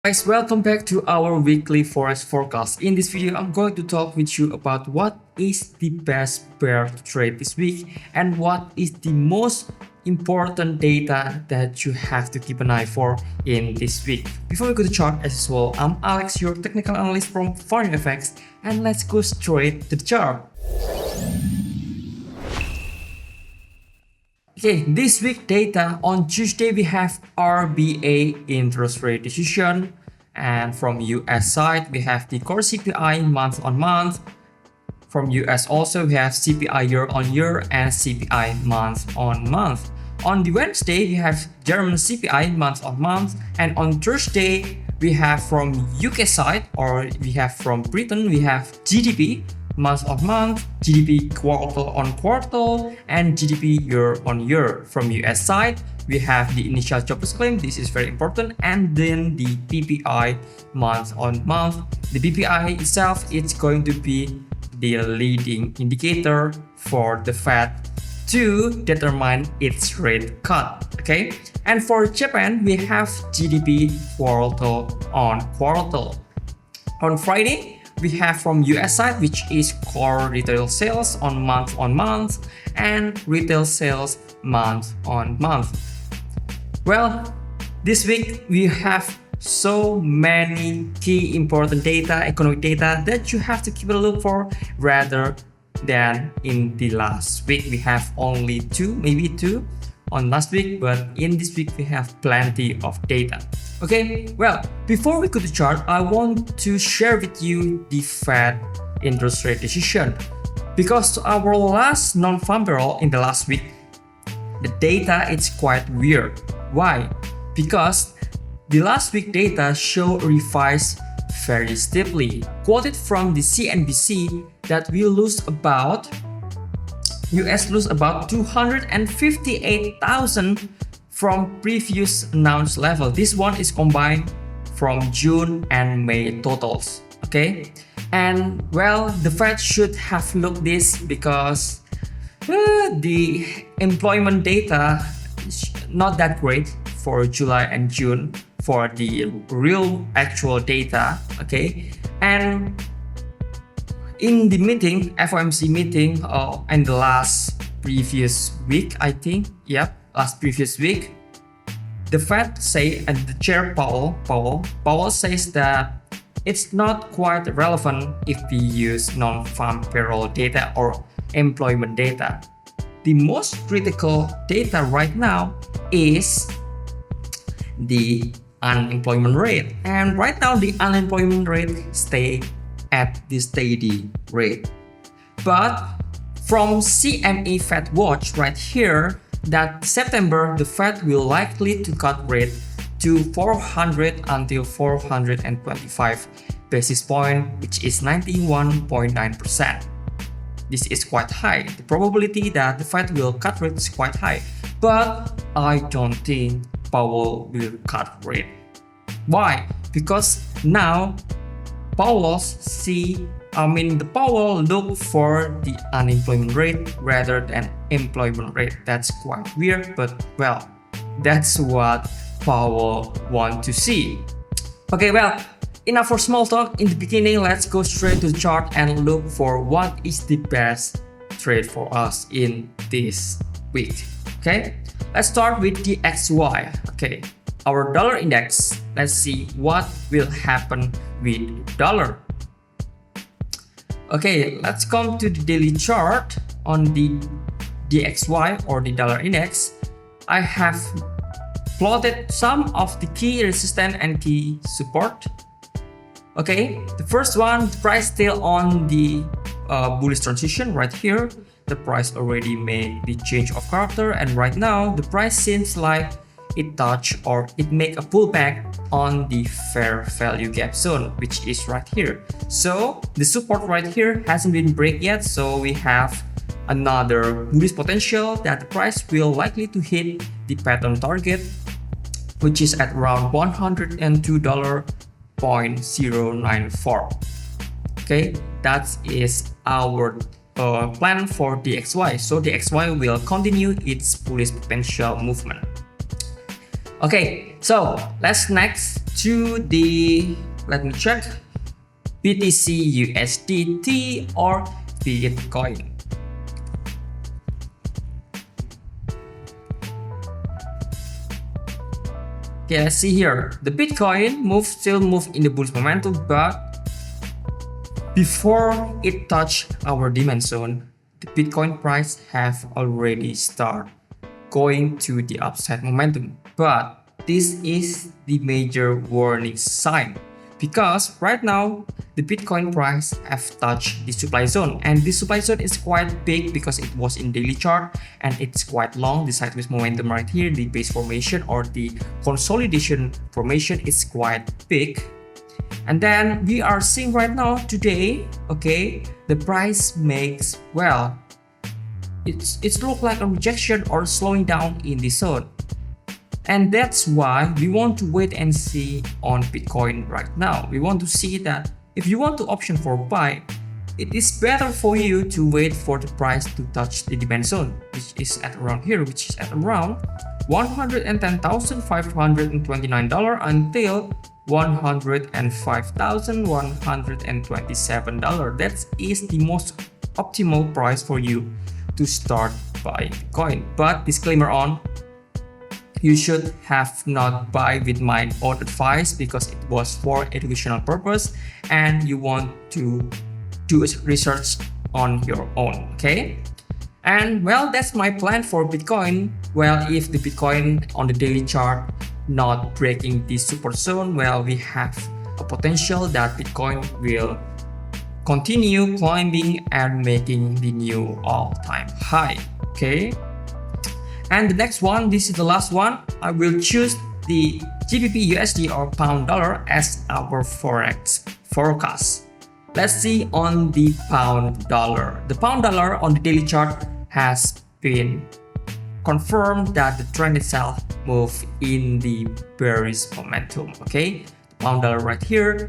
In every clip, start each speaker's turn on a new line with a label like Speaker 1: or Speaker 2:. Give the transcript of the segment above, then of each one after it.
Speaker 1: Guys, welcome back to our weekly forex forecast. In this video, I'm going to talk with you about what is the best pair to trade this week and what is the most important data that you have to keep an eye for in this week. Before we go to chart as usual, I'm Alex, your technical analyst from FundYourFX, and let's go straight to the chart. Okay, this week data on Tuesday we have RBA interest rate decision, and from US side we have the core CPI month on month. From US also we have CPI year on year and CPI month on month. On the Wednesday we have German CPI month on month, and on Thursday we have from UK side, or we have from Britain, we have GDP month on month, GDP quarter on quarter, and GDP year on year. From US side, we have the initial jobless claim, this is very important, and then the PPI month on month. The PPI itself is going to be the leading indicator for the Fed to determine its rate cut. Okay, and for Japan, we have GDP quarter on quarter. On Friday, we have from US side, which is core retail sales on month, and retail sales month on month. Well, this week we have so many key important data, economic data, that you have to keep a look for, rather than in the last week. We have only maybe two on last week, but in this week we have plenty of data. Okay, well, before we go to chart, I want to share with you the Fed interest rate decision, because our last non-farm payroll in the last week, the data is quite weird. Why? Because the last week data show revised very steeply. Quoted from the CNBC that we lose about US lose about 258,000 from previous announced level. This one is combined from June and May totals. Okay, and well, the Fed should have looked this, because the employment data is not that great for July and June for the real actual data. Okay, and in the meeting, FOMC meeting, in the last previous week, I think, yep, last previous week, the Fed say, and the chair Powell says that it's not quite relevant if we use non-farm payroll data or employment data. The most critical data right now is the unemployment rate, and right now the unemployment rate stay at the steady rate. But from CME Fed Watch right here, that September the Fed will likely to cut rate to 400 until 425 basis point, which is 91.9%. This is quite high. The probability that the Fed will cut rate is quite high, but I don't think Powell will cut rate. Why? Because now Powell look for the unemployment rate rather than employment rate. That's quite weird, but well, that's what Powell want to see. Okay, well, enough for small talk in the beginning. Let's go straight to the chart and look for what is the best trade for us in this week. Okay, let's start with the DXY. Okay, our dollar index. Let's see what will happen with dollar. Okay, let's come to the daily chart on the DXY, or the dollar index. I have plotted some of the key resistance and key support. Okay, the first one, the price still on the bullish transition right here. The price already made the change of character, and right now the price seems like it touch or it make a pullback on the fair value gap zone, which is right here. So the support right here hasn't been break yet, so we have another bullish potential that the price will likely to hit the pattern target, which is at around $102.094. Okay, that is our plan for DXY. So DXY will continue its bullish potential movement. Okay, so let's next to the, let me check, BTC USDT or Bitcoin. Okay, let's see here. The Bitcoin still move in the bullish momentum, but before it touched our demand zone, the Bitcoin price have already started going to the upside momentum. But this is the major warning sign, because right now the Bitcoin price have touched the supply zone, and this supply zone is quite big because it was in daily chart and it's quite long. The sideways momentum right here, the base formation or the consolidation formation is quite big. And then we are seeing right now today, okay, the price makes, well, it's look like a rejection or slowing down in the zone. And that's why we want to wait and see on Bitcoin right now. We want to see that if you want to option for buy, it is better for you to wait for the price to touch the demand zone, which is at around here, which is at around $110,529 until $105,127. That is the most optimal price for you to start buying Bitcoin. But disclaimer on, you should have not buy with my own advice because it was for educational purpose and you want to do research on your own, okay? And well, that's my plan for Bitcoin. Well, if the Bitcoin on the daily chart not breaking the support zone, well, we have a potential that Bitcoin will continue climbing and making the new all-time high, okay? And the next one, this is the last one, I will choose the GBPUSD or pound dollar as our forex forecast. Let's see on the pound dollar. The pound dollar on the daily chart has been confirmed that the trend itself moved in the bearish momentum, okay? The pound dollar right here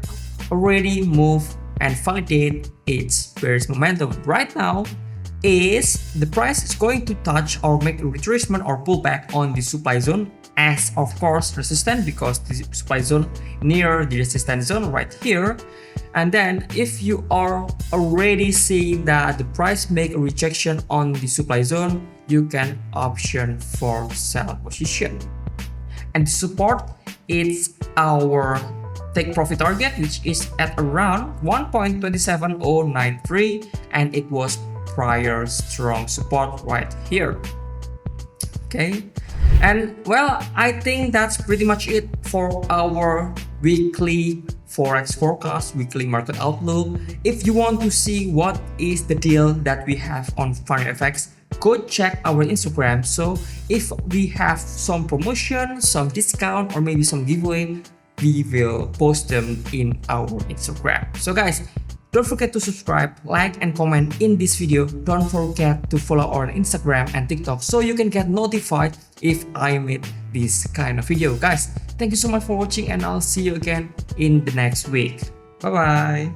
Speaker 1: already moved and validate its bearish momentum. Right now is the price is going to touch or make a retracement or pullback on the supply zone as of course resistance, because the supply zone near the resistance zone right here. And then if you are already seeing that the price make a rejection on the supply zone, you can option for sell position. And the support is our take profit target, which is at around 1.27093, and it was prior strong support right here, okay? And well, I think that's pretty much it for our weekly forex forecast, weekly market outlook. If you want to see what is the deal that we have on FundYourFX, go check our Instagram. So if we have some promotion, some discount, or maybe some giveaway, we will post them in our Instagram. So guys, don't forget to subscribe, like, and comment in this video. Don't forget to follow our Instagram and TikTok so you can get notified if I made this kind of video. Guys, thank you so much for watching and I'll see you again in the next week. Bye bye.